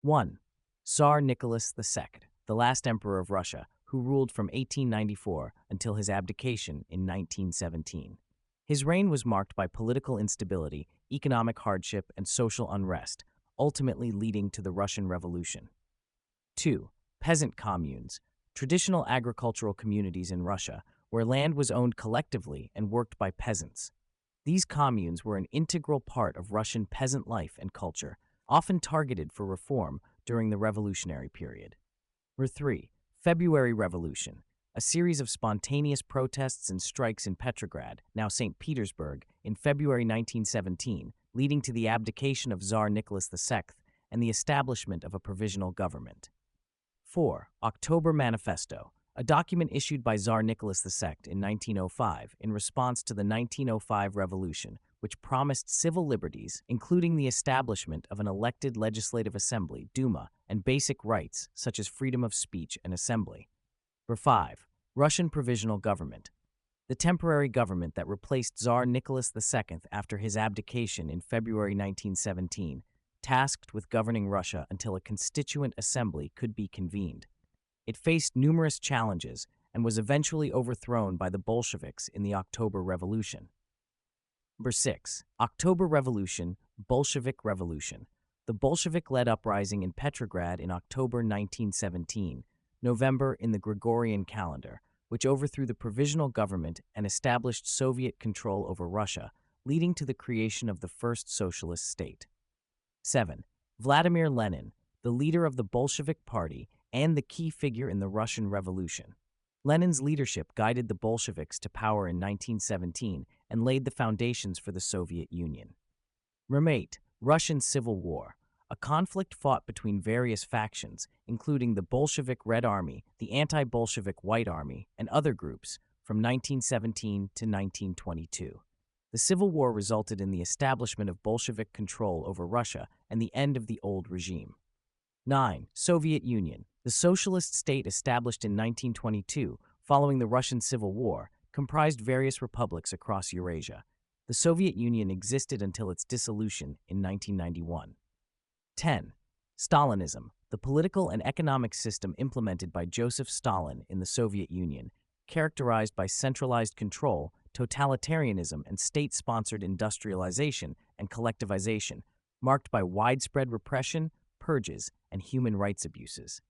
1. Tsar Nicholas II, the last emperor of Russia, who ruled from 1894 until his abdication in 1917. His reign was marked by political instability, economic hardship, and social unrest, ultimately leading to the Russian Revolution. 2. Peasant communes, traditional agricultural communities in Russia where land was owned collectively and worked by peasants. These communes were an integral part of Russian peasant life and culture, often targeted for reform during the revolutionary period. Number 3. February Revolution, a series of spontaneous protests and strikes in Petrograd, now St. Petersburg, in February 1917, leading to the abdication of Tsar Nicholas II and the establishment of a provisional government. 4. October Manifesto, a document issued by Tsar Nicholas II in 1905 in response to the 1905 revolution, which promised civil liberties, including the establishment of an elected legislative assembly, Duma, and basic rights such as freedom of speech and assembly. Number 5. Russian Provisional Government, the temporary government that replaced Tsar Nicholas II after his abdication in February 1917, tasked with governing Russia until a constituent assembly could be convened. It faced numerous challenges and was eventually overthrown by the Bolsheviks in the October Revolution. Number 6. October Revolution, Bolshevik Revolution. The Bolshevik-led uprising in Petrograd in October 1917, November in the Gregorian calendar, which overthrew the provisional government and established Soviet control over Russia, leading to the creation of the first socialist state. 7. Vladimir Lenin, the leader of the Bolshevik Party and the key figure in the Russian Revolution. Lenin's leadership guided the Bolsheviks to power in 1917 and laid the foundations for the Soviet Union. Number 8. Russian Civil War, a conflict fought between various factions, including the Bolshevik Red Army, the anti-Bolshevik White Army, and other groups, from 1917 to 1922. The Civil War resulted in the establishment of Bolshevik control over Russia and the end of the old regime. 9. Soviet Union, the socialist state established in 1922 following the Russian Civil War, comprised various republics across Eurasia. The Soviet Union existed until its dissolution in 1991. 10. Stalinism, the political and economic system implemented by Joseph Stalin in the Soviet Union, characterized by centralized control, totalitarianism, and state-sponsored industrialization and collectivization, marked by widespread repression, purges, and human rights abuses.